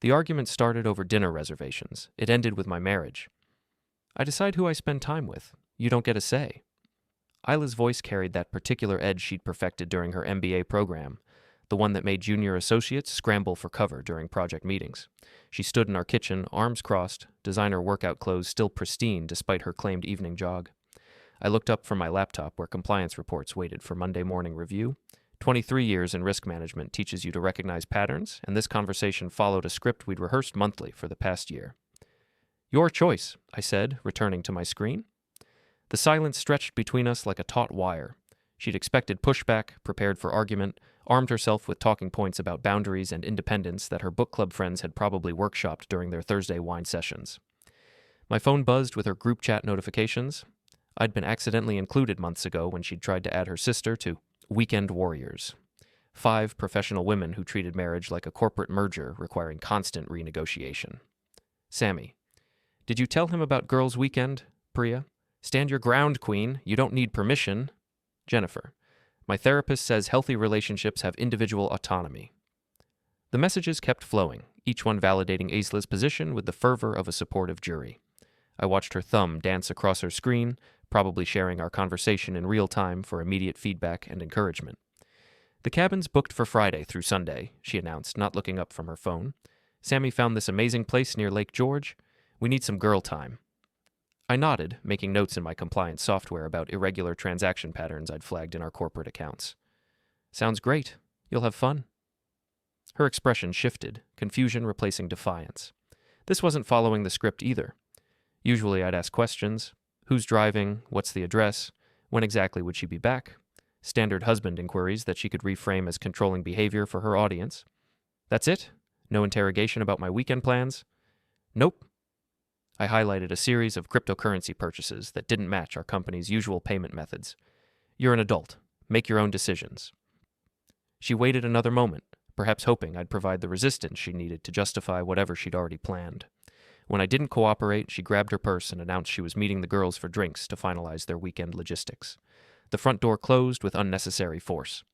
The argument started over dinner reservations. It ended with my marriage. I decide who I spend time with. You don't get a say. Isla's voice carried that particular edge she'd perfected during her MBA program, the one that made junior associates scramble for cover during project meetings. She stood in our kitchen, arms crossed, designer workout clothes still pristine despite her claimed evening jog. I looked up from my laptop where compliance reports waited for Monday morning review. 23 years in risk management teaches you to recognize patterns, and this conversation followed a script we'd rehearsed monthly for the past year. Your choice, I said, returning to my screen. The silence stretched between us like a taut wire. She'd expected pushback, prepared for argument, armed herself with talking points about boundaries and independence that her book club friends had probably workshopped during their Thursday wine sessions. My phone buzzed with her group chat notifications. I'd been accidentally included months ago when she'd tried to add her sister to Weekend Warriors. 5 professional women who treated marriage like a corporate merger requiring constant renegotiation. Sammy. Did you tell him about Girls' Weekend? Priya. Stand your ground, Queen. You don't need permission. Jennifer. My therapist says healthy relationships have individual autonomy. The messages kept flowing, each one validating Isla's position with the fervor of a supportive jury. I watched her thumb dance across her screen, probably sharing our conversation in real time for immediate feedback and encouragement. The cabin's booked for Friday through Sunday, she announced, not looking up from her phone. Sammy found this amazing place near Lake George. We need some girl time. I nodded, making notes in my compliance software about irregular transaction patterns I'd flagged in our corporate accounts. Sounds great. You'll have fun. Her expression shifted, confusion replacing defiance. This wasn't following the script either. Usually I'd ask questions. Who's driving? What's the address? When exactly would she be back? Standard husband inquiries that she could reframe as controlling behavior for her audience. That's it? No interrogation about my weekend plans? Nope. I highlighted a series of cryptocurrency purchases that didn't match our company's usual payment methods. You're an adult. Make your own decisions. She waited another moment, perhaps hoping I'd provide the resistance she needed to justify whatever she'd already planned. When I didn't cooperate, she grabbed her purse and announced she was meeting the girls for drinks to finalize their weekend logistics. The front door closed with unnecessary force.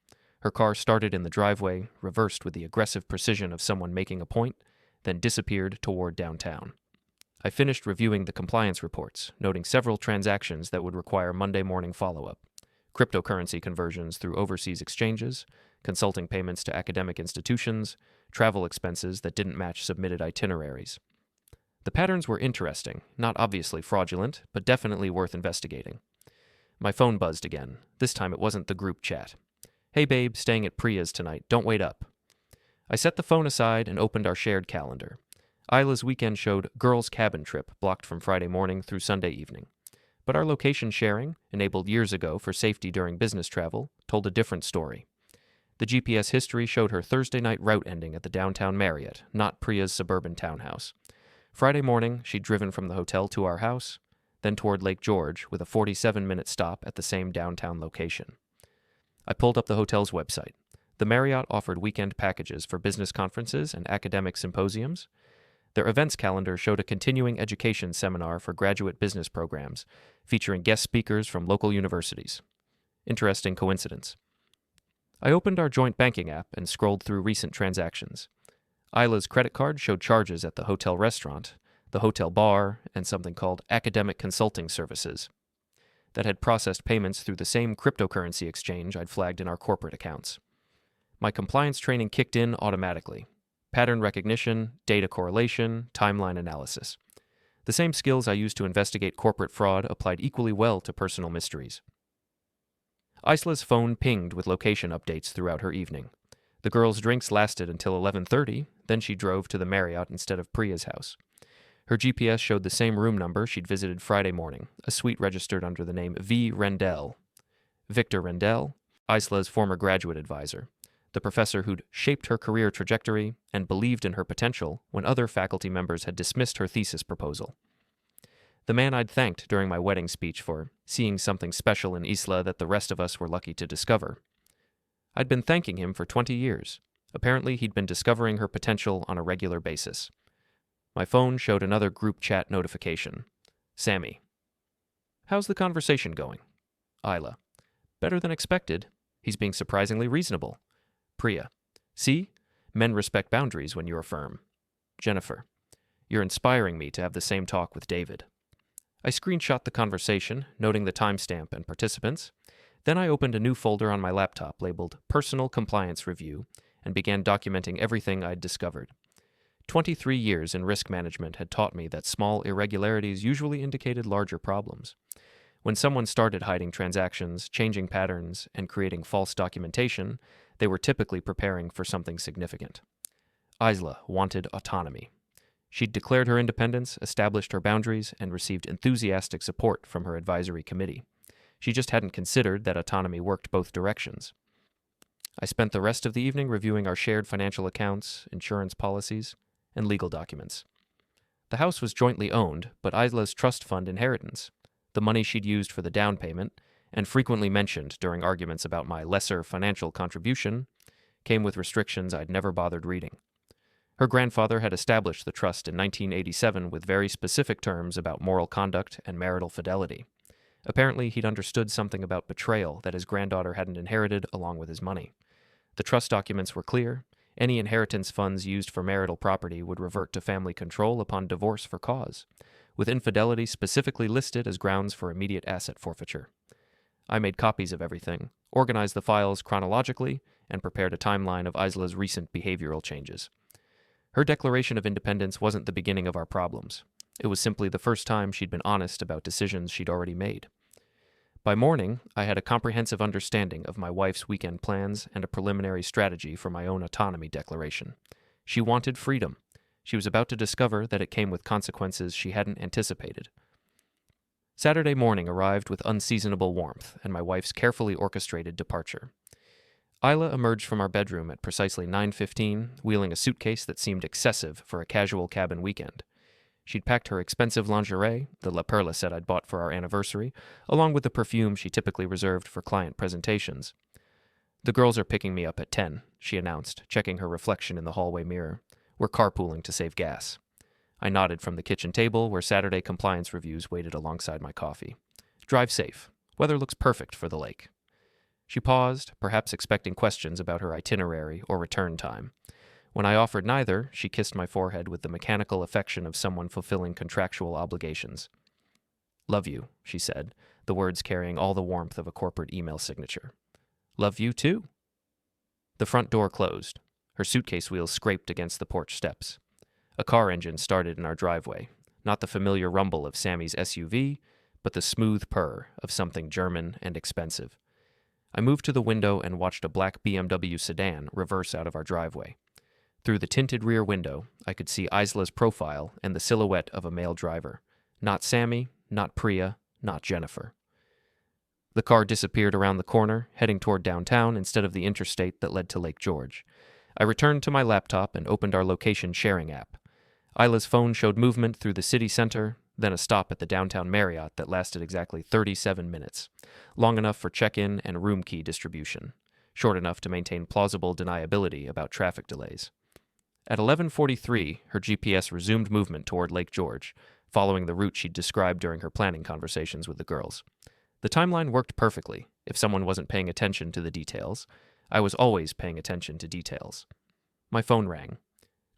Her car started in the driveway, reversed with the aggressive precision of someone making a point, then disappeared toward downtown. I finished reviewing the compliance reports, noting several transactions that would require Monday morning follow-up. Cryptocurrency conversions through overseas exchanges, consulting payments to academic institutions, travel expenses that didn't match submitted itineraries. The patterns were interesting, not obviously fraudulent, but definitely worth investigating. My phone buzzed again. This time it wasn't the group chat. Hey babe, staying at Priya's tonight. Don't wait up. I set the phone aside and opened our shared calendar. Isla's weekend showed girls' cabin trip blocked from Friday morning through Sunday evening. But our location sharing, enabled years ago for safety during business travel, told a different story. The GPS history showed her Thursday night route ending at the downtown Marriott, not Priya's suburban townhouse. Friday morning, she'd driven from the hotel to our house, then toward Lake George with a 47-minute stop at the same downtown location. I pulled up the hotel's website. The Marriott offered weekend packages for business conferences and academic symposiums. Their events calendar showed a continuing education seminar for graduate business programs, featuring guest speakers from local universities. Interesting coincidence. I opened our joint banking app and scrolled through recent transactions. Isla's credit card showed charges at the hotel restaurant, the hotel bar, and something called academic consulting services that had processed payments through the same cryptocurrency exchange I'd flagged in our corporate accounts. My compliance training kicked in automatically. Pattern recognition, data correlation, timeline analysis. The same skills I used to investigate corporate fraud applied equally well to personal mysteries. Isla's phone pinged with location updates throughout her evening. The girls' drinks lasted until 11:30, then she drove to the Marriott instead of Priya's house. Her GPS showed the same room number she'd visited Friday morning, a suite registered under the name V. Rendell. Victor Rendell, Isla's former graduate advisor, the professor who'd shaped her career trajectory and believed in her potential when other faculty members had dismissed her thesis proposal. The man I'd thanked during my wedding speech for seeing something special in Isla that the rest of us were lucky to discover. I'd been thanking him for 20 years. Apparently, he'd been discovering her potential on a regular basis. My phone showed another group chat notification. Sammy. How's the conversation going? Isla. Better than expected. He's being surprisingly reasonable. Priya. See? Men respect boundaries when you're firm. Jennifer, you're inspiring me to have the same talk with David. I screenshot the conversation, noting the timestamp and participants. Then I opened a new folder on my laptop labeled Personal Compliance Review and began documenting everything I'd discovered. 23 years in risk management had taught me that small irregularities usually indicated larger problems. When someone started hiding transactions, changing patterns, and creating false documentation, they were typically preparing for something significant. Isla wanted autonomy. She'd declared her independence, established her boundaries, and received enthusiastic support from her advisory committee. She just hadn't considered that autonomy worked both directions. I spent the rest of the evening reviewing our shared financial accounts, insurance policies, and legal documents. The house was jointly owned, but Isla's trust fund inheritance, the money she'd used for the down payment, and frequently mentioned during arguments about my lesser financial contribution, came with restrictions I'd never bothered reading. Her grandfather had established the trust in 1987 with very specific terms about moral conduct and marital fidelity. Apparently, he'd understood something about betrayal that his granddaughter hadn't inherited along with his money. The trust documents were clear. Any inheritance funds used for marital property would revert to family control upon divorce for cause, with infidelity specifically listed as grounds for immediate asset forfeiture. I made copies of everything, organized the files chronologically, and prepared a timeline of Isla's recent behavioral changes. Her declaration of independence wasn't the beginning of our problems. It was simply the first time she'd been honest about decisions she'd already made. By morning, I had a comprehensive understanding of my wife's weekend plans and a preliminary strategy for my own autonomy declaration. She wanted freedom. She was about to discover that it came with consequences she hadn't anticipated. Saturday morning arrived with unseasonable warmth and my wife's carefully orchestrated departure. Isla emerged from our bedroom at precisely 9:15, wheeling a suitcase that seemed excessive for a casual cabin weekend. She'd packed her expensive lingerie, the La Perla set I'd bought for our anniversary, along with the perfume she typically reserved for client presentations. "The girls are picking me up at 10, she announced, checking her reflection in the hallway mirror. "We're carpooling to save gas." I nodded from the kitchen table where Saturday compliance reviews waited alongside my coffee. "Drive safe. Weather looks perfect for the lake." She paused, perhaps expecting questions about her itinerary or return time. When I offered neither, she kissed my forehead with the mechanical affection of someone fulfilling contractual obligations. "Love you," she said, the words carrying all the warmth of a corporate email signature. "Love you too." The front door closed. Her suitcase wheels scraped against the porch steps. A car engine started in our driveway, not the familiar rumble of Sammy's SUV, but the smooth purr of something German and expensive. I moved to the window and watched a black BMW sedan reverse out of our driveway. Through the tinted rear window, I could see Isla's profile and the silhouette of a male driver. Not Sammy, not Priya, not Jennifer. The car disappeared around the corner, heading toward downtown instead of the interstate that led to Lake George. I returned to my laptop and opened our location sharing app. Isla's phone showed movement through the city center, then a stop at the downtown Marriott that lasted exactly 37 minutes, long enough for check-in and room key distribution, short enough to maintain plausible deniability about traffic delays. At 11:43, her GPS resumed movement toward Lake George, following the route she'd described during her planning conversations with the girls. The timeline worked perfectly if someone wasn't paying attention to the details. I was always paying attention to details. My phone rang.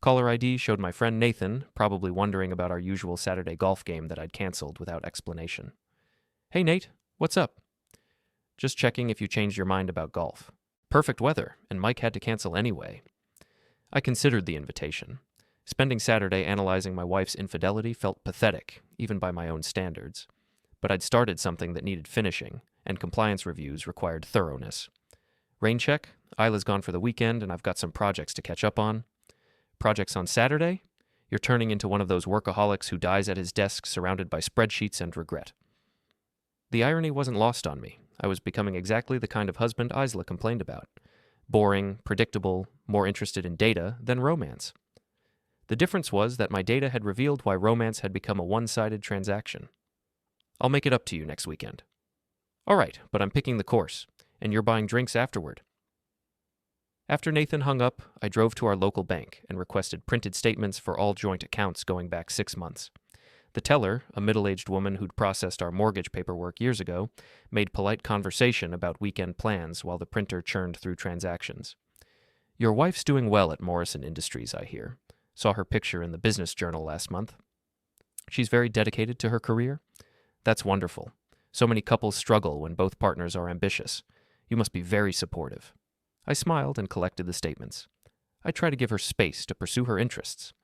Caller ID showed my friend Nathan, probably wondering about our usual Saturday golf game that I'd canceled without explanation. "Hey Nate, what's up?" "Just checking if you changed your mind about golf. Perfect weather, and Mike had to cancel anyway." I considered the invitation. Spending Saturday analyzing my wife's infidelity felt pathetic, even by my own standards. But I'd started something that needed finishing, and compliance reviews required thoroughness. "Rain check, Isla's gone for the weekend, and I've got some projects to catch up on." "Projects on Saturday? You're turning into one of those workaholics who dies at his desk surrounded by spreadsheets and regret." The irony wasn't lost on me. I was becoming exactly the kind of husband Isla complained about. Boring, predictable, more interested in data than romance. The difference was that my data had revealed why romance had become a one-sided transaction. "I'll make it up to you next weekend." "All right, but I'm picking the course, and you're buying drinks afterward." After Nathan hung up, I drove to our local bank and requested printed statements for all joint accounts going back 6 months. The teller, a middle-aged woman who'd processed our mortgage paperwork years ago, made polite conversation about weekend plans while the printer churned through transactions. "Your wife's doing well at Morrison Industries, I hear. Saw her picture in the business journal last month. She's very dedicated to her career? That's wonderful. So many couples struggle when both partners are ambitious. You must be very supportive. I smiled and collected the statements. I try to give her space to pursue her interests.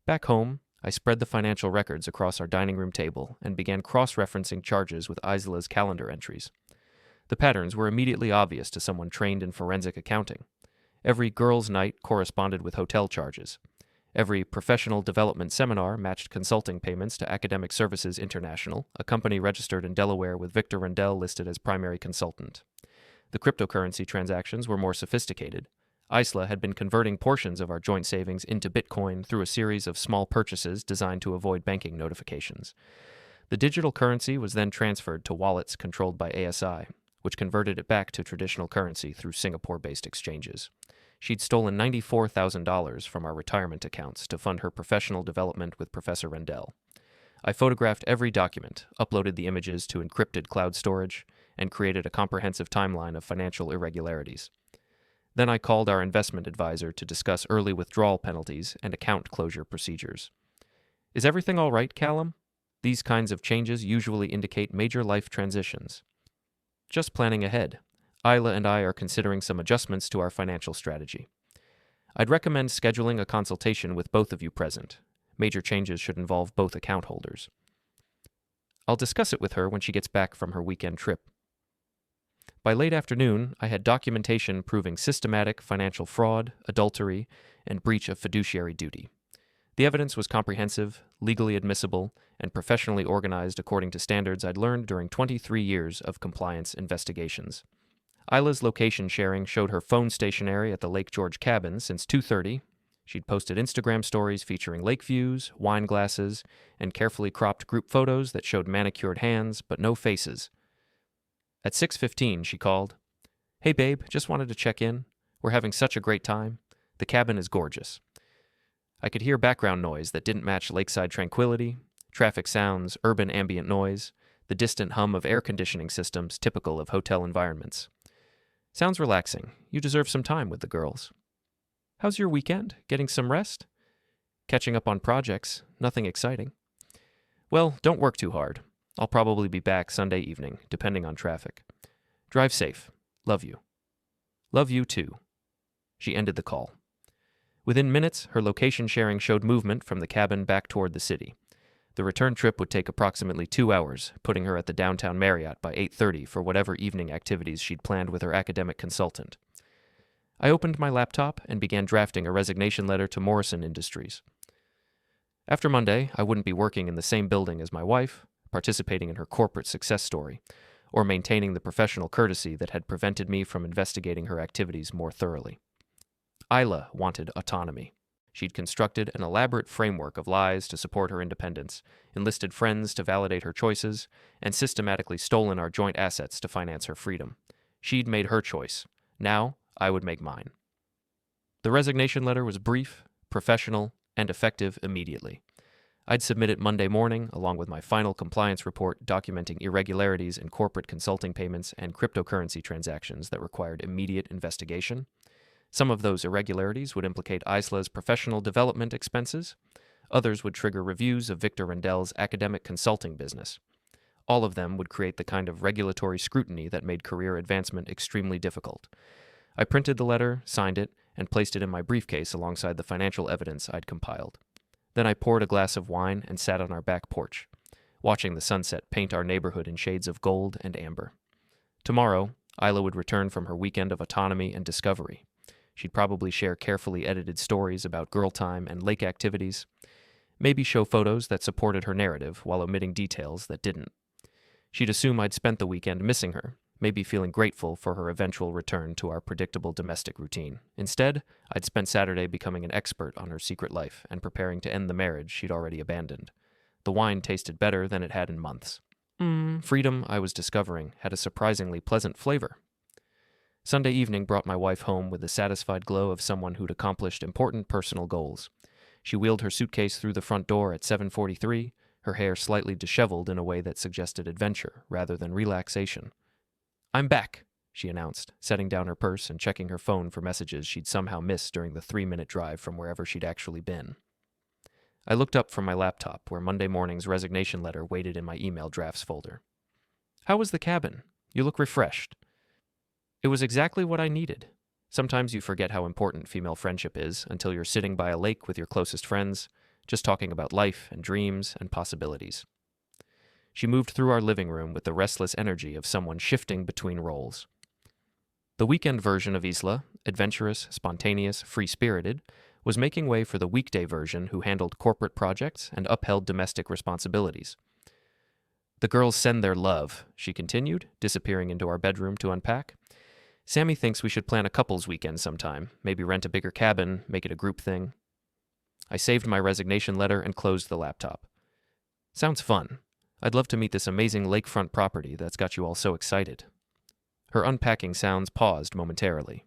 Back home, I spread the financial records across our dining room table and began cross-referencing charges with Isla's calendar entries. The patterns were immediately obvious to someone trained in forensic accounting. Every girls' night corresponded with hotel charges. Every professional development seminar matched consulting payments to Academic Services International, a company registered in Delaware with Victor Rendell listed as primary consultant. The cryptocurrency transactions were more sophisticated. Isla had been converting portions of our joint savings into Bitcoin through a series of small purchases designed to avoid banking notifications. The digital currency was then transferred to wallets controlled by ASI, which converted it back to traditional currency through Singapore-based exchanges. She'd stolen $94,000 from our retirement accounts to fund her professional development with Professor Rendell. I photographed every document, uploaded the images to encrypted cloud storage, and created a comprehensive timeline of financial irregularities. Then I called our investment advisor to discuss early withdrawal penalties and account closure procedures. Is everything all right, Callum? These kinds of changes usually indicate major life transitions. Just planning ahead. Isla and I are considering some adjustments to our financial strategy. I'd recommend scheduling a consultation with both of you present. Major changes should involve both account holders. I'll discuss it with her when she gets back from her weekend trip. By late afternoon, I had documentation proving systematic financial fraud, adultery, and breach of fiduciary duty. The evidence was comprehensive, legally admissible, and professionally organized according to standards I'd learned during 23 years of compliance investigations. Isla's location sharing showed her phone stationary at the Lake George cabin since 2:30. She'd posted Instagram stories featuring lake views, wine glasses, and carefully cropped group photos that showed manicured hands but no faces. At 6:15, she called. "Hey babe, just wanted to check in. We're having such a great time. The cabin is gorgeous." I could hear background noise that didn't match lakeside tranquility, traffic sounds, urban ambient noise, the distant hum of air conditioning systems typical of hotel environments. Sounds relaxing. You deserve some time with the girls. How's your weekend? Getting some rest? Catching up on projects. Nothing exciting. Well, don't work too hard. I'll probably be back Sunday evening, depending on traffic. Drive safe. Love you. Love you too. She ended the call. Within minutes, her location sharing showed movement from the cabin back toward the city. The return trip would take approximately 2 hours, putting her at the downtown Marriott by 8:30 for whatever evening activities she'd planned with her academic consultant. I opened my laptop and began drafting a resignation letter to Morrison Industries. After Monday, I wouldn't be working in the same building as my wife, participating in her corporate success story, or maintaining the professional courtesy that had prevented me from investigating her activities more thoroughly. Isla wanted autonomy. She'd constructed an elaborate framework of lies to support her independence, enlisted friends to validate her choices, and systematically stolen our joint assets to finance her freedom. She'd made her choice. Now, I would make mine. The resignation letter was brief, professional, and effective immediately. I'd submit it Monday morning, along with my final compliance report documenting irregularities in corporate consulting payments and cryptocurrency transactions that required immediate investigation. Some of those irregularities would implicate Isla's professional development expenses. Others would trigger reviews of Victor Rendell's academic consulting business. All of them would create the kind of regulatory scrutiny that made career advancement extremely difficult. I printed the letter, signed it, and placed it in my briefcase alongside the financial evidence I'd compiled. Then I poured a glass of wine and sat on our back porch, watching the sunset paint our neighborhood in shades of gold and amber. Tomorrow, Isla would return from her weekend of autonomy and discovery. She'd probably share carefully edited stories about girl time and lake activities, maybe show photos that supported her narrative while omitting details that didn't. She'd assume I'd spent the weekend missing her, maybe feeling grateful for her eventual return to our predictable domestic routine. Instead, I'd spent Saturday becoming an expert on her secret life and preparing to end the marriage she'd already abandoned. The wine tasted better than it had in months. Freedom, I was discovering, had a surprisingly pleasant flavor. Sunday evening brought my wife home with the satisfied glow of someone who'd accomplished important personal goals. She wheeled her suitcase through the front door at 7:43, her hair slightly disheveled in a way that suggested adventure rather than relaxation. "I'm back," she announced, setting down her purse and checking her phone for messages she'd somehow missed during the 3-minute drive from wherever she'd actually been. I looked up from my laptop where Monday morning's resignation letter waited in my email drafts folder. How was the cabin? You look refreshed. It was exactly what I needed. Sometimes you forget how important female friendship is until you're sitting by a lake with your closest friends, just talking about life and dreams and possibilities. She moved through our living room with the restless energy of someone shifting between roles. The weekend version of Isla, adventurous, spontaneous, free-spirited, was making way for the weekday version who handled corporate projects and upheld domestic responsibilities. The girls send their love, she continued, disappearing into our bedroom to unpack. Sammy thinks we should plan a couples weekend sometime, maybe rent a bigger cabin, make it a group thing. I saved my resignation letter and closed the laptop. Sounds fun. I'd love to meet this amazing lakefront property that's got you all so excited. Her unpacking sounds paused momentarily.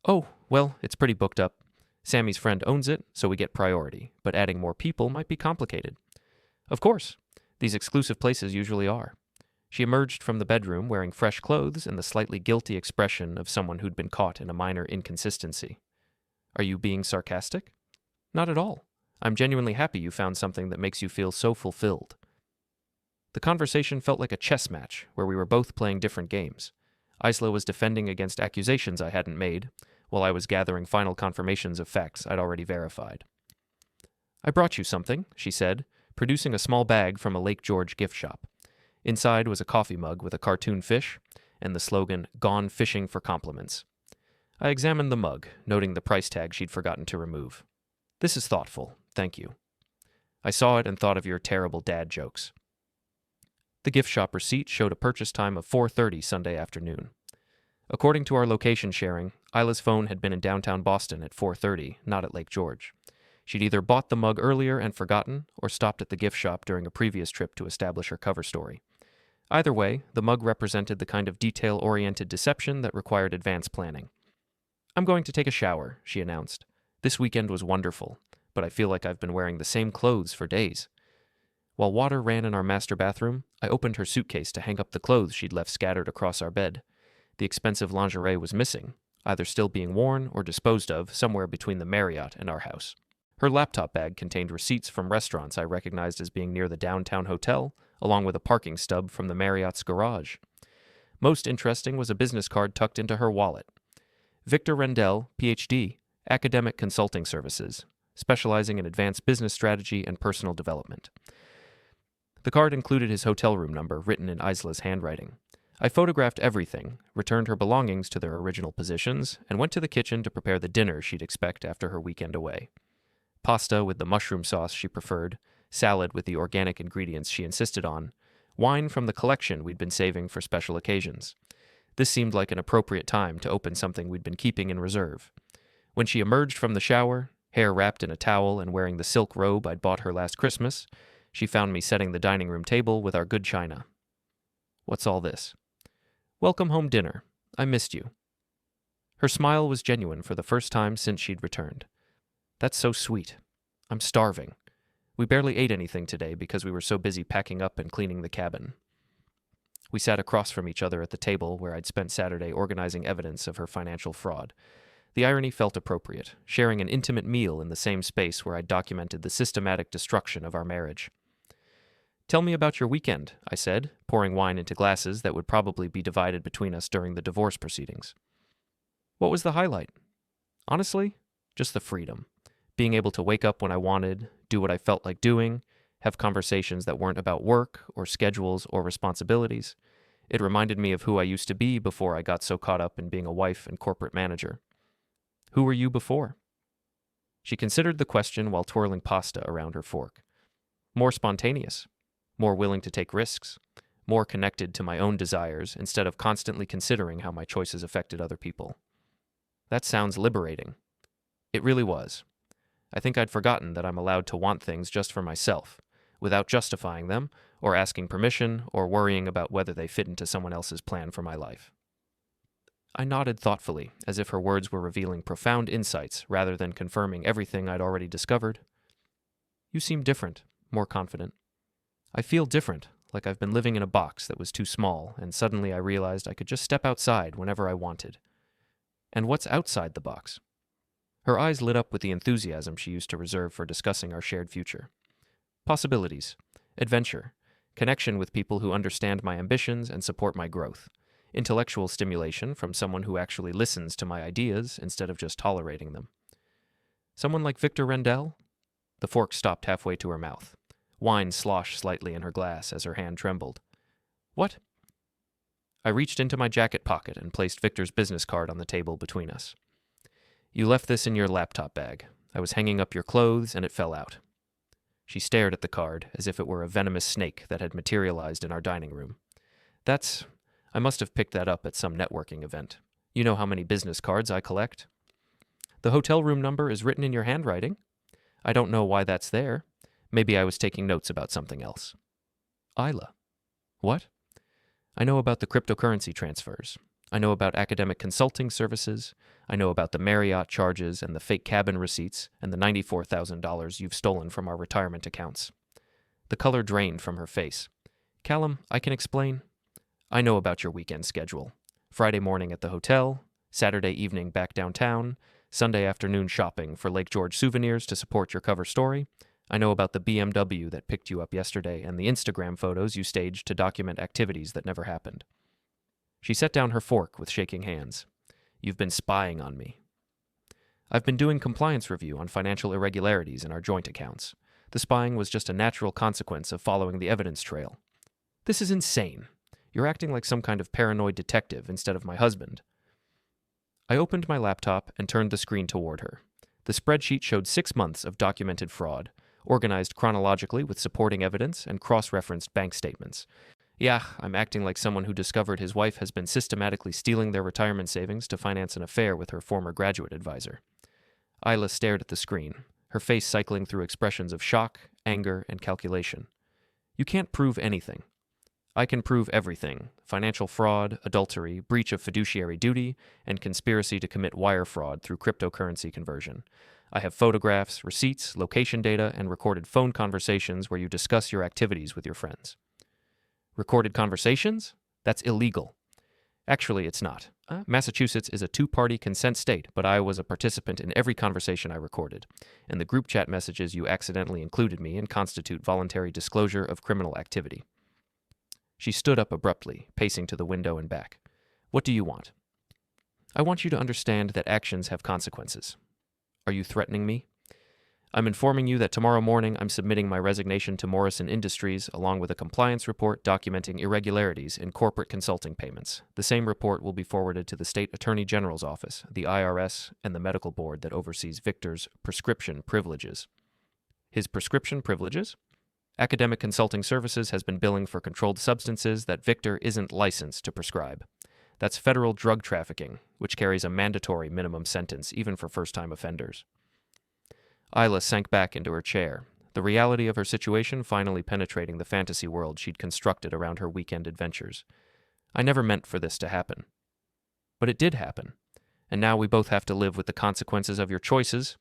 Oh, well, it's pretty booked up. Sammy's friend owns it, so we get priority, but adding more people might be complicated. Of course. These exclusive places usually are. She emerged from the bedroom wearing fresh clothes and the slightly guilty expression of someone who'd been caught in a minor inconsistency. Are you being sarcastic? Not at all. I'm genuinely happy you found something that makes you feel so fulfilled. The conversation felt like a chess match where we were both playing different games. Isla was defending against accusations I hadn't made, while I was gathering final confirmations of facts I'd already verified. I brought you something, she said, producing a small bag from a Lake George gift shop. Inside was a coffee mug with a cartoon fish and the slogan, "Gone fishing for compliments." I examined the mug, noting the price tag she'd forgotten to remove. This is thoughtful, thank you. I saw it and thought of your terrible dad jokes. The gift shop receipt showed a purchase time of 4:30 Sunday afternoon. According to our location sharing, Isla's phone had been in downtown Boston at 4:30, not at Lake George. She'd either bought the mug earlier and forgotten, or stopped at the gift shop during a previous trip to establish her cover story. Either way, the mug represented the kind of detail-oriented deception that required advanced planning. I'm going to take a shower, she announced. This weekend was wonderful, but I feel like I've been wearing the same clothes for days. While water ran in our master bathroom, I opened her suitcase to hang up the clothes she'd left scattered across our bed. The expensive lingerie was missing, either still being worn or disposed of somewhere between the Marriott and our house. Her laptop bag contained receipts from restaurants I recognized as being near the downtown hotel, along with a parking stub from the Marriott's garage. Most interesting was a business card tucked into her wallet. Victor Rendell, Ph.D., Academic Consulting Services, specializing in advanced business strategy and personal development. The card included his hotel room number written in Isla's handwriting. I photographed everything, returned her belongings to their original positions, and went to the kitchen to prepare the dinner she'd expect after her weekend away. Pasta with the mushroom sauce she preferred, salad with the organic ingredients she insisted on, wine from the collection we'd been saving for special occasions. This seemed like an appropriate time to open something we'd been keeping in reserve. When she emerged from the shower, hair wrapped in a towel and wearing the silk robe I'd bought her last Christmas, she found me setting the dining room table with our good china. What's all this? Welcome home dinner. I missed you. Her smile was genuine for the first time since she'd returned. That's so sweet. I'm starving. We barely ate anything today because we were so busy packing up and cleaning the cabin. We sat across from each other at the table where I'd spent Saturday organizing evidence of her financial fraud. The irony felt appropriate, sharing an intimate meal in the same space where I'd documented the systematic destruction of our marriage. Tell me about your weekend, I said, pouring wine into glasses that would probably be divided between us during the divorce proceedings. What was the highlight? Honestly, just the freedom. Being able to wake up when I wanted, do what I felt like doing, have conversations that weren't about work or schedules or responsibilities. It reminded me of who I used to be before I got so caught up in being a wife and corporate manager. Who were you before? She considered the question while twirling pasta around her fork. More spontaneous, more willing to take risks, more connected to my own desires instead of constantly considering how my choices affected other people. That sounds liberating. It really was. I think I'd forgotten that I'm allowed to want things just for myself, without justifying them, or asking permission, or worrying about whether they fit into someone else's plan for my life. I nodded thoughtfully, as if her words were revealing profound insights rather than confirming everything I'd already discovered. You seem different, more confident. I feel different, like I've been living in a box that was too small, and suddenly I realized I could just step outside whenever I wanted. And what's outside the box? Her eyes lit up with the enthusiasm she used to reserve for discussing our shared future. Possibilities, adventure, connection with people who understand my ambitions and support my growth, intellectual stimulation from someone who actually listens to my ideas instead of just tolerating them. Someone like Victor Rendell? The fork stopped halfway to her mouth. Wine sloshed slightly in her glass as her hand trembled. What? I reached into my jacket pocket and placed Victor's business card on the table between us. You left this in your laptop bag. I was hanging up your clothes and it fell out. She stared at the card as if it were a venomous snake that had materialized in our dining room. I must have picked that up at some networking event. You know how many business cards I collect. The hotel room number is written in your handwriting. I don't know why that's there. Maybe I was taking notes about something else. Isla. What? I know about the cryptocurrency transfers. I know about academic consulting services. I know about the Marriott charges and the fake cabin receipts and the $94,000 you've stolen from our retirement accounts. The color drained from her face. Callum, I can explain. I know about your weekend schedule. Friday morning at the hotel, Saturday evening back downtown, Sunday afternoon shopping for Lake George souvenirs to support your cover story. I know about the BMW that picked you up yesterday and the Instagram photos you staged to document activities that never happened. She set down her fork with shaking hands. You've been spying on me. I've been doing compliance review on financial irregularities in our joint accounts. The spying was just a natural consequence of following the evidence trail. This is insane. You're acting like some kind of paranoid detective instead of my husband. I opened my laptop and turned the screen toward her. The spreadsheet showed 6 months of documented fraud, organized chronologically with supporting evidence and cross-referenced bank statements. Yeah, I'm acting like someone who discovered his wife has been systematically stealing their retirement savings to finance an affair with her former graduate advisor. Isla stared at the screen, her face cycling through expressions of shock, anger, and calculation. You can't prove anything. I can prove everything: financial fraud, adultery, breach of fiduciary duty, and conspiracy to commit wire fraud through cryptocurrency conversion. I have photographs, receipts, location data, and recorded phone conversations where you discuss your activities with your friends. Recorded conversations? That's illegal. Actually, it's not. Massachusetts is a two-party consent state, but I was a participant in every conversation I recorded, and the group chat messages you accidentally included me in constitute voluntary disclosure of criminal activity. She stood up abruptly, pacing to the window and back. What do you want? I want you to understand that actions have consequences. Are you threatening me? I'm informing you that tomorrow morning I'm submitting my resignation to Morrison Industries along with a compliance report documenting irregularities in corporate consulting payments. The same report will be forwarded to the State Attorney General's office, the IRS, and the medical board that oversees Victor's prescription privileges. His prescription privileges? Academic Consulting Services has been billing for controlled substances that Victor isn't licensed to prescribe. That's federal drug trafficking, which carries a mandatory minimum sentence even for first-time offenders. Isla sank back into her chair, the reality of her situation finally penetrating the fantasy world she'd constructed around her weekend adventures. I never meant for this to happen. But it did happen, and now we both have to live with the consequences of your choices.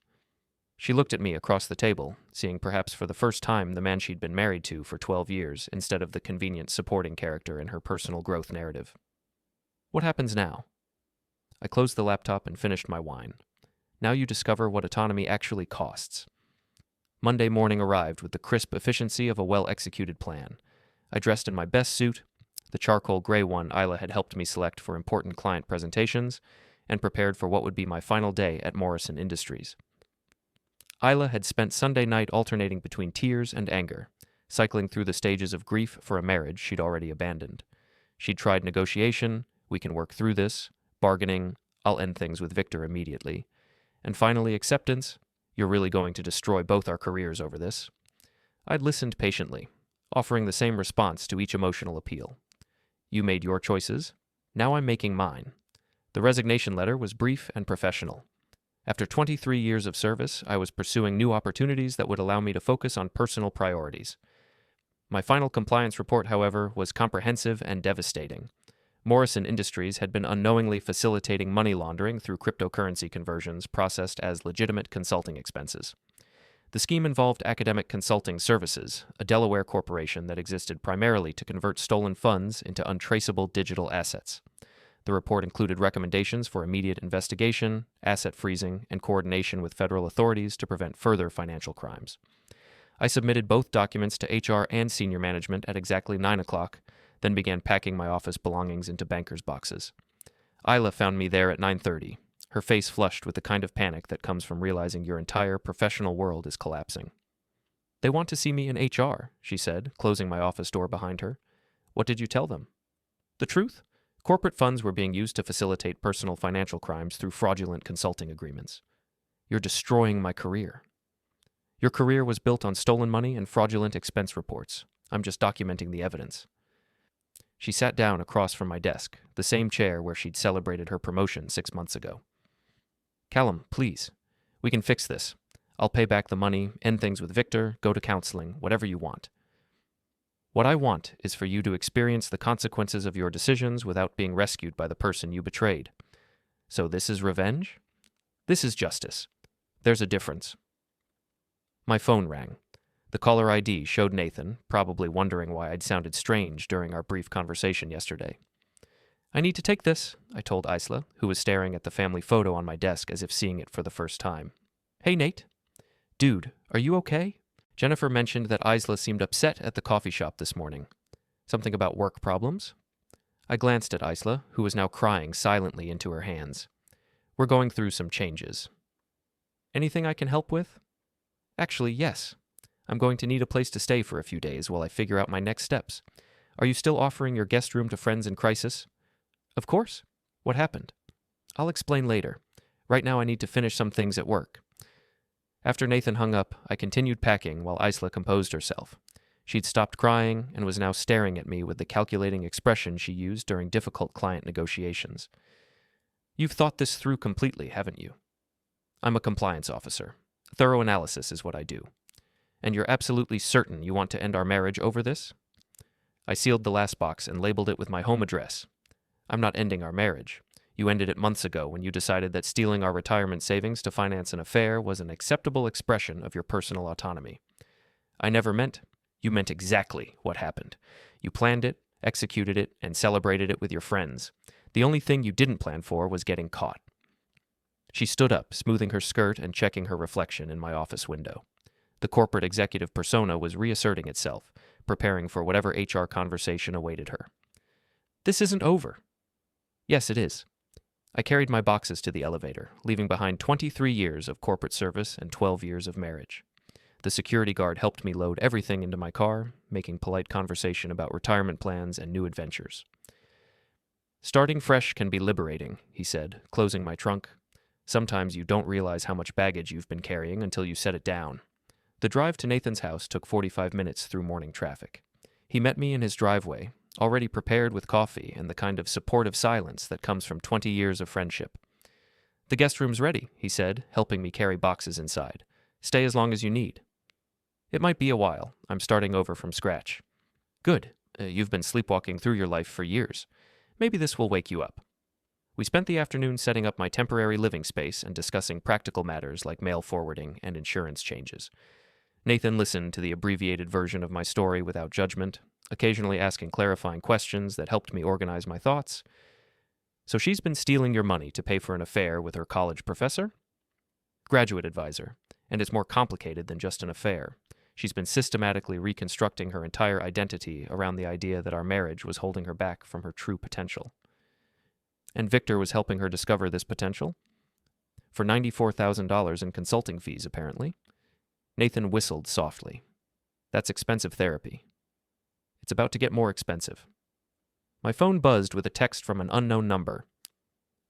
She looked at me across the table, seeing perhaps for the first time the man she'd been married to for 12 years instead of the convenient supporting character in her personal growth narrative. What happens now? I closed the laptop and finished my wine. Now you discover what autonomy actually costs. Monday morning arrived with the crisp efficiency of a well-executed plan. I dressed in my best suit, the charcoal gray one Isla had helped me select for important client presentations, and prepared for what would be my final day at Morrison Industries. Isla had spent Sunday night alternating between tears and anger, cycling through the stages of grief for a marriage she'd already abandoned. She'd tried negotiation, we can work through this, bargaining, I'll end things with Victor immediately, and finally acceptance, you're really going to destroy both our careers over this. I'd listened patiently, offering the same response to each emotional appeal. You made your choices, now I'm making mine. The resignation letter was brief and professional. After 23 years of service, I was pursuing new opportunities that would allow me to focus on personal priorities. My final compliance report, however, was comprehensive and devastating. Morrison Industries had been unknowingly facilitating money laundering through cryptocurrency conversions processed as legitimate consulting expenses. The scheme involved Academic Consulting Services, a Delaware corporation that existed primarily to convert stolen funds into untraceable digital assets. The report included recommendations for immediate investigation, asset freezing, and coordination with federal authorities to prevent further financial crimes. I submitted both documents to HR and senior management at exactly 9 o'clock, then began packing my office belongings into bankers' boxes. Isla found me there at 9:30, her face flushed with the kind of panic that comes from realizing your entire professional world is collapsing. "They want to see me in HR," she said, closing my office door behind her. "What did you tell them?" "The truth? Corporate funds were being used to facilitate personal financial crimes through fraudulent consulting agreements. You're destroying my career." "Your career was built on stolen money and fraudulent expense reports. I'm just documenting the evidence." She sat down across from my desk, the same chair where she'd celebrated her promotion 6 months ago. "Callum, please. We can fix this. I'll pay back the money, end things with Victor, go to counseling, whatever you want. What I want is for you to experience the consequences of your decisions without being rescued by the person you betrayed. So this is revenge? This is justice. There's a difference." My phone rang. The caller ID showed Nathan, probably wondering why I'd sounded strange during our brief conversation yesterday. "I need to take this," I told Isla, who was staring at the family photo on my desk as if seeing it for the first time. "Hey, Nate." "Dude, are you okay?" Jennifer mentioned that Isla seemed upset at the coffee shop this morning. "Something about work problems?" I glanced at Isla, who was now crying silently into her hands. "We're going through some changes." "Anything I can help with?" "Actually, yes. I'm going to need a place to stay for a few days while I figure out my next steps. Are you still offering your guest room to friends in crisis?" "Of course. What happened?" "I'll explain later. Right now I need to finish some things at work." After Nathan hung up, I continued packing while Isla composed herself. She'd stopped crying and was now staring at me with the calculating expression she used during difficult client negotiations. "You've thought this through completely, haven't you?" "I'm a compliance officer. Thorough analysis is what I do." "And you're absolutely certain you want to end our marriage over this?" I sealed the last box and labeled it with my home address. "I'm not ending our marriage. You ended it months ago when you decided that stealing our retirement savings to finance an affair was an acceptable expression of your personal autonomy. I never meant. You meant exactly what happened. You planned it, executed it, and celebrated it with your friends. The only thing you didn't plan for was getting caught." She stood up, smoothing her skirt and checking her reflection in my office window. The corporate executive persona was reasserting itself, preparing for whatever HR conversation awaited her. "This isn't over." "Yes, it is." I carried my boxes to the elevator, leaving behind 23 years of corporate service and 12 years of marriage. The security guard helped me load everything into my car, making polite conversation about retirement plans and new adventures. "Starting fresh can be liberating," he said, closing my trunk. "Sometimes you don't realize how much baggage you've been carrying until you set it down." The drive to Nathan's house took 45 minutes through morning traffic. He met me in his driveway, already prepared with coffee and the kind of supportive silence that comes from 20 years of friendship. "The guest room's ready," he said, helping me carry boxes inside. "Stay as long as you need." "It might be a while. I'm starting over from scratch." "Good. You've been sleepwalking through your life for years. Maybe this will wake you up." We spent the afternoon setting up my temporary living space and discussing practical matters like mail forwarding and insurance changes. Nathan listened to the abbreviated version of my story without judgment, occasionally asking clarifying questions that helped me organize my thoughts. "So she's been stealing your money to pay for an affair with her college professor?" "Graduate advisor, and it's more complicated than just an affair. She's been systematically reconstructing her entire identity around the idea that our marriage was holding her back from her true potential." "And Victor was helping her discover this potential?" "For $94,000 in consulting fees, apparently." Nathan whistled softly. "That's expensive therapy." "It's about to get more expensive." My phone buzzed with a text from an unknown number.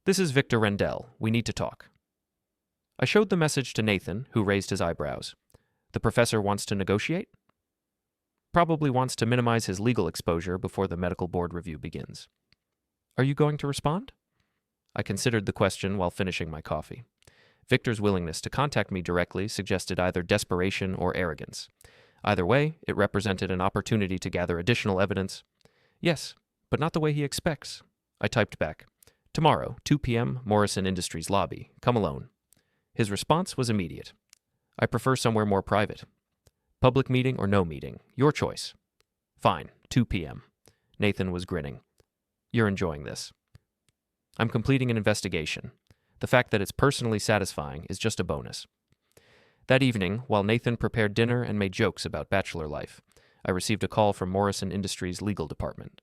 "This is Victor Rendell. We need to talk." I showed the message to Nathan, who raised his eyebrows. "The professor wants to negotiate?" "Probably wants to minimize his legal exposure before the medical board review begins." "Are you going to respond?" I considered the question while finishing my coffee. Victor's willingness to contact me directly suggested either desperation or arrogance. Either way, it represented an opportunity to gather additional evidence. "Yes, but not the way he expects." I typed back, "Tomorrow, 2 p.m., Morrison Industries lobby. Come alone." His response was immediate. "I prefer somewhere more private." "Public meeting or no meeting. Your choice." "Fine, 2 p.m." Nathan was grinning. "You're enjoying this." I'm completing an investigation. The fact that it's personally satisfying is just a bonus. That evening, while Nathan prepared dinner and made jokes about bachelor life, I received a call from Morrison Industries' legal department.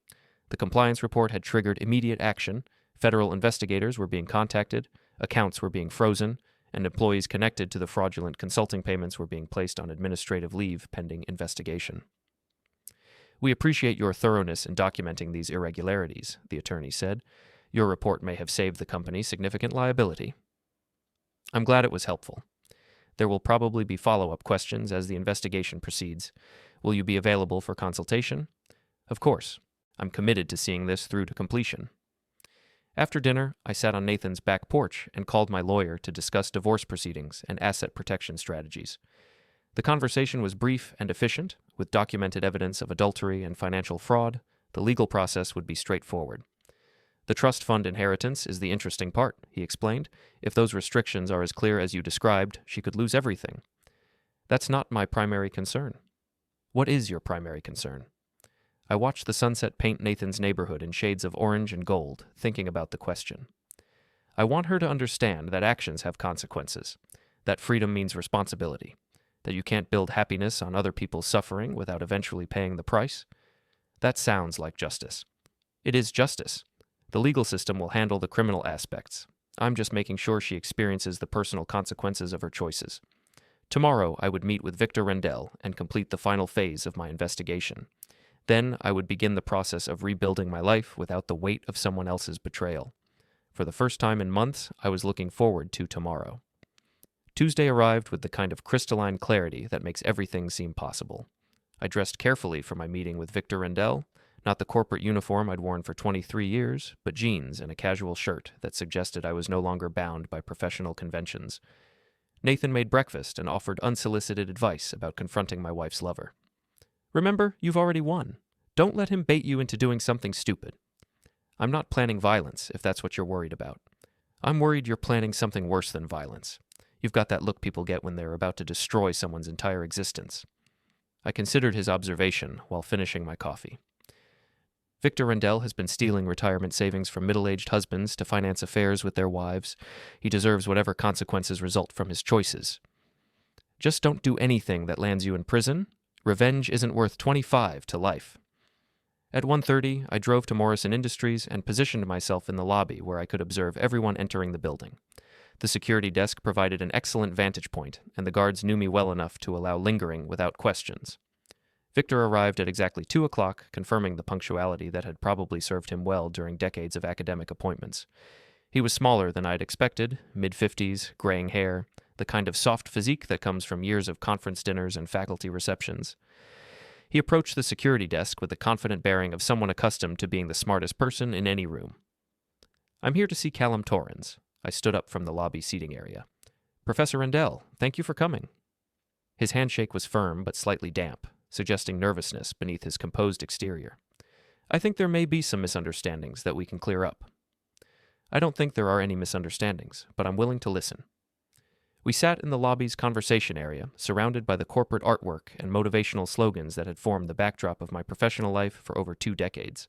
The compliance report had triggered immediate action, federal investigators were being contacted, accounts were being frozen, and employees connected to the fraudulent consulting payments were being placed on administrative leave pending investigation. We appreciate your thoroughness in documenting these irregularities, the attorney said. Your report may have saved the company significant liability. I'm glad it was helpful. There will probably be follow-up questions as the investigation proceeds. Will you be available for consultation? Of course. I'm committed to seeing this through to completion. After dinner, I sat on Nathan's back porch and called my lawyer to discuss divorce proceedings and asset protection strategies. The conversation was brief and efficient, with documented evidence of adultery and financial fraud. The legal process would be straightforward. The trust fund inheritance is the interesting part, he explained. If those restrictions are as clear as you described, she could lose everything. That's not my primary concern. What is your primary concern? I watched the sunset paint Nathan's neighborhood in shades of orange and gold, thinking about the question. I want her to understand that actions have consequences, that freedom means responsibility, that you can't build happiness on other people's suffering without eventually paying the price. That sounds like justice. It is justice. The legal system will handle the criminal aspects. I'm just making sure she experiences the personal consequences of her choices. Tomorrow, I would meet with Victor Rendell and complete the final phase of my investigation. Then I would begin the process of rebuilding my life without the weight of someone else's betrayal. For the first time in months, I was looking forward to tomorrow. Tuesday arrived with the kind of crystalline clarity that makes everything seem possible. I dressed carefully for my meeting with Victor Rendell, not the corporate uniform I'd worn for 23 years, but jeans and a casual shirt that suggested I was no longer bound by professional conventions. Nathan made breakfast and offered unsolicited advice about confronting my wife's lover. Remember, you've already won. Don't let him bait you into doing something stupid. I'm not planning violence, if that's what you're worried about. I'm worried you're planning something worse than violence. You've got that look people get when they're about to destroy someone's entire existence. I considered his observation while finishing my coffee. Victor Rendell has been stealing retirement savings from middle-aged husbands to finance affairs with their wives. He deserves whatever consequences result from his choices. Just don't do anything that lands you in prison. Revenge isn't worth 25 to life. At 1:30, I drove to Morrison Industries and positioned myself in the lobby where I could observe everyone entering the building. The security desk provided an excellent vantage point, and the guards knew me well enough to allow lingering without questions. Victor arrived at exactly 2 o'clock, confirming the punctuality that had probably served him well during decades of academic appointments. He was smaller than I'd expected, mid-50s, graying hair, the kind of soft physique that comes from years of conference dinners and faculty receptions. He approached the security desk with the confident bearing of someone accustomed to being the smartest person in any room. I'm here to see Callum Torrens. I stood up from the lobby seating area. Professor Rendell, thank you for coming. His handshake was firm but slightly damp, suggesting nervousness beneath his composed exterior. I think there may be some misunderstandings that we can clear up. I don't think there are any misunderstandings, but I'm willing to listen. We sat in the lobby's conversation area, surrounded by the corporate artwork and motivational slogans that had formed the backdrop of my professional life for over 2 decades.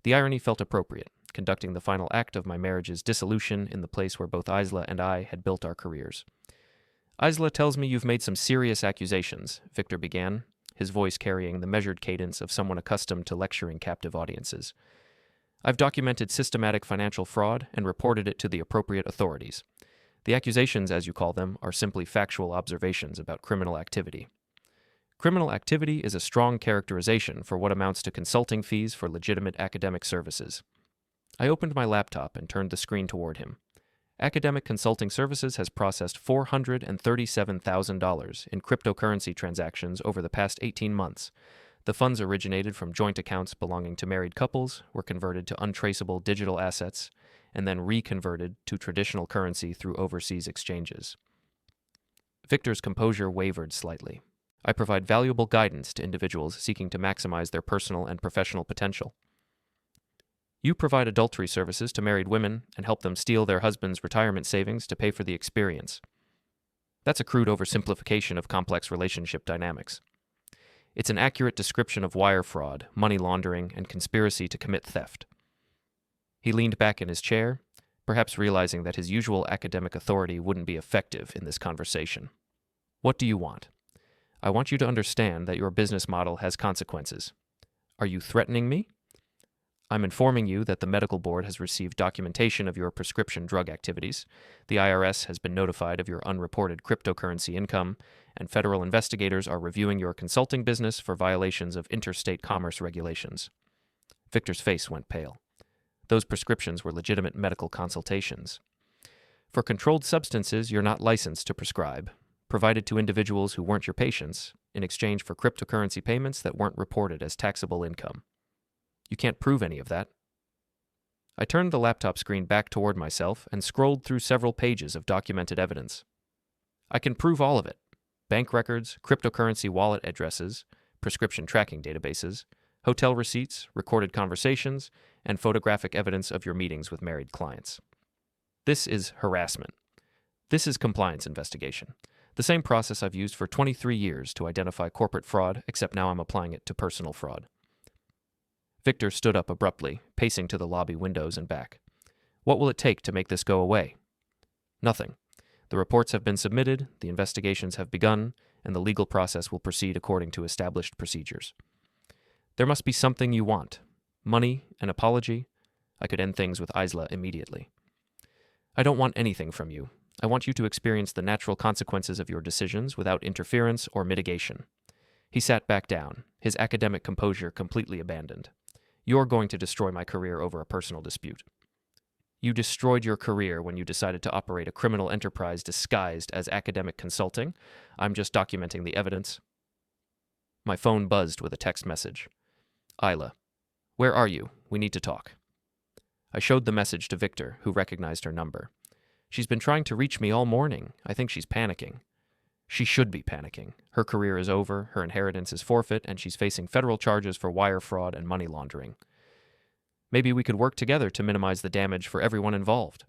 The irony felt appropriate, conducting the final act of my marriage's dissolution in the place where both Isla and I had built our careers. Isla tells me you've made some serious accusations, Victor began, his voice carrying the measured cadence of someone accustomed to lecturing captive audiences. I've documented systematic financial fraud and reported it to the appropriate authorities. The accusations, as you call them, are simply factual observations about criminal activity. Criminal activity is a strong characterization for what amounts to consulting fees for legitimate academic services. I opened my laptop and turned the screen toward him. Academic Consulting Services has processed $437,000 in cryptocurrency transactions over the past 18 months. The funds originated from joint accounts belonging to married couples, were converted to untraceable digital assets, and then reconverted to traditional currency through overseas exchanges. Victor's composure wavered slightly. I provide valuable guidance to individuals seeking to maximize their personal and professional potential. You provide adultery services to married women and help them steal their husbands' retirement savings to pay for the experience. That's a crude oversimplification of complex relationship dynamics. It's an accurate description of wire fraud, money laundering, and conspiracy to commit theft. He leaned back in his chair, perhaps realizing that his usual academic authority wouldn't be effective in this conversation. What do you want? I want you to understand that your business model has consequences. Are you threatening me? I'm informing you that the medical board has received documentation of your prescription drug activities, the IRS has been notified of your unreported cryptocurrency income, and federal investigators are reviewing your consulting business for violations of interstate commerce regulations. Victor's face went pale. Those prescriptions were legitimate medical consultations. For controlled substances you're not licensed to prescribe, provided to individuals who weren't your patients, in exchange for cryptocurrency payments that weren't reported as taxable income. You can't prove any of that. I turned the laptop screen back toward myself and scrolled through several pages of documented evidence. I can prove all of it. Bank records, cryptocurrency wallet addresses, prescription tracking databases, hotel receipts, recorded conversations, and photographic evidence of your meetings with married clients. This is harassment. This is compliance investigation. The same process I've used for 23 years to identify corporate fraud, except now I'm applying it to personal fraud. Victor stood up abruptly, pacing to the lobby windows and back. What will it take to make this go away? Nothing. The reports have been submitted, the investigations have begun, and the legal process will proceed according to established procedures. There must be something you want. Money, an apology. I could end things with Isla immediately. I don't want anything from you. I want you to experience the natural consequences of your decisions without interference or mitigation. He sat back down, his academic composure completely abandoned. You're going to destroy my career over a personal dispute. You destroyed your career when you decided to operate a criminal enterprise disguised as academic consulting. I'm just documenting the evidence. My phone buzzed with a text message. Isla, where are you? We need to talk. I showed the message to Victor, who recognized her number. She's been trying to reach me all morning. I think she's panicking. She should be panicking. Her career is over, her inheritance is forfeit, and she's facing federal charges for wire fraud and money laundering. Maybe we could work together to minimize the damage for everyone involved.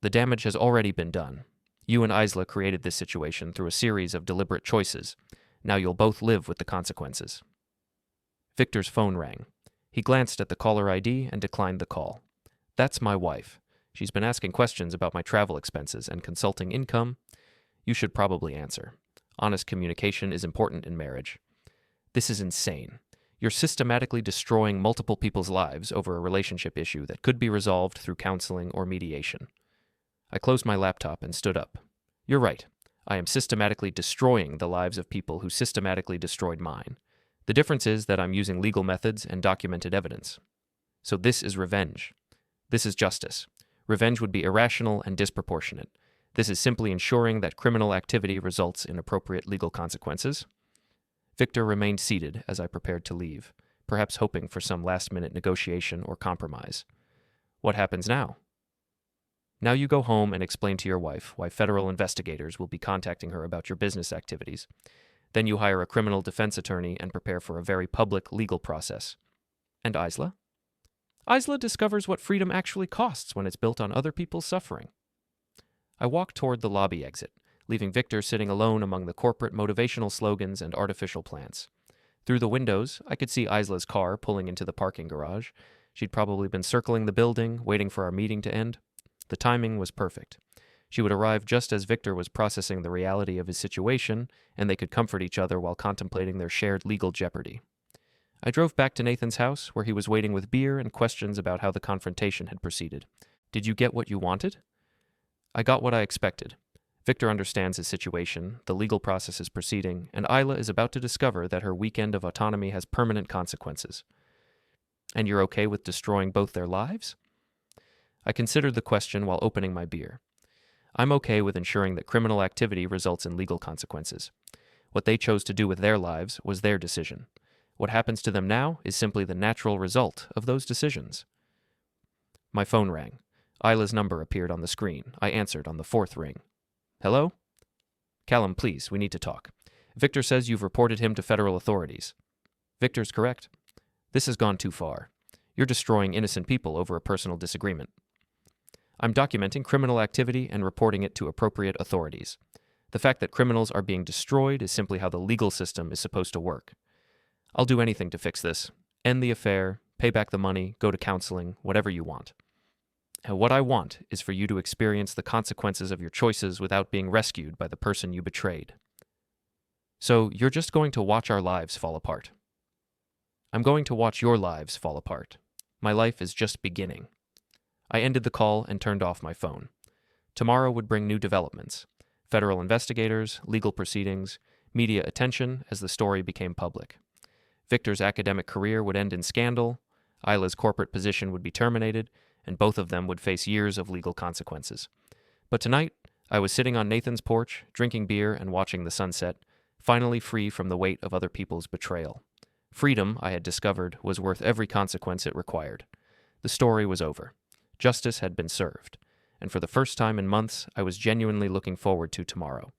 The damage has already been done. You and Isla created this situation through a series of deliberate choices. Now you'll both live with the consequences. Victor's phone rang. He glanced at the caller ID and declined the call. That's my wife. She's been asking questions about my travel expenses and consulting income. You should probably answer. Honest communication is important in marriage. This is insane. You're systematically destroying multiple people's lives over a relationship issue that could be resolved through counseling or mediation. I closed my laptop and stood up. You're right. I am systematically destroying the lives of people who systematically destroyed mine. The difference is that I'm using legal methods and documented evidence. So this is revenge. This is justice. Revenge would be irrational and disproportionate. This is simply ensuring that criminal activity results in appropriate legal consequences. Victor remained seated as I prepared to leave, perhaps hoping for some last-minute negotiation or compromise. What happens now? Now you go home and explain to your wife why federal investigators will be contacting her about your business activities. Then you hire a criminal defense attorney and prepare for a very public legal process. And Isla? Isla discovers what freedom actually costs when it's built on other people's suffering. I walked toward the lobby exit, leaving Victor sitting alone among the corporate motivational slogans and artificial plants. Through the windows, I could see Isla's car pulling into the parking garage. She'd probably been circling the building, waiting for our meeting to end. The timing was perfect. She would arrive just as Victor was processing the reality of his situation, and they could comfort each other while contemplating their shared legal jeopardy. I drove back to Nathan's house, where he was waiting with beer and questions about how the confrontation had proceeded. Did you get what you wanted? I got what I expected. Victor understands his situation, the legal process is proceeding, and Isla is about to discover that her weekend of autonomy has permanent consequences. And you're okay with destroying both their lives? I considered the question while opening my beer. I'm okay with ensuring that criminal activity results in legal consequences. What they chose to do with their lives was their decision. What happens to them now is simply the natural result of those decisions. My phone rang. Isla's number appeared on the screen. I answered on the fourth ring. Hello? Callum, please, we need to talk. Victor says you've reported him to federal authorities. Victor's correct. This has gone too far. You're destroying innocent people over a personal disagreement. I'm documenting criminal activity and reporting it to appropriate authorities. The fact that criminals are being destroyed is simply how the legal system is supposed to work. I'll do anything to fix this. End the affair, pay back the money, go to counseling, whatever you want. And what I want is for you to experience the consequences of your choices without being rescued by the person you betrayed. So you're just going to watch our lives fall apart. I'm going to watch your lives fall apart. My life is just beginning. I ended the call and turned off my phone. Tomorrow would bring new developments: federal investigators, legal proceedings, media attention as the story became public. Victor's academic career would end in scandal, Isla's corporate position would be terminated, and both of them would face years of legal consequences. But tonight, I was sitting on Nathan's porch, drinking beer and watching the sunset, finally free from the weight of other people's betrayal. Freedom, I had discovered, was worth every consequence it required. The story was over. Justice had been served. And for the first time in months, I was genuinely looking forward to tomorrow.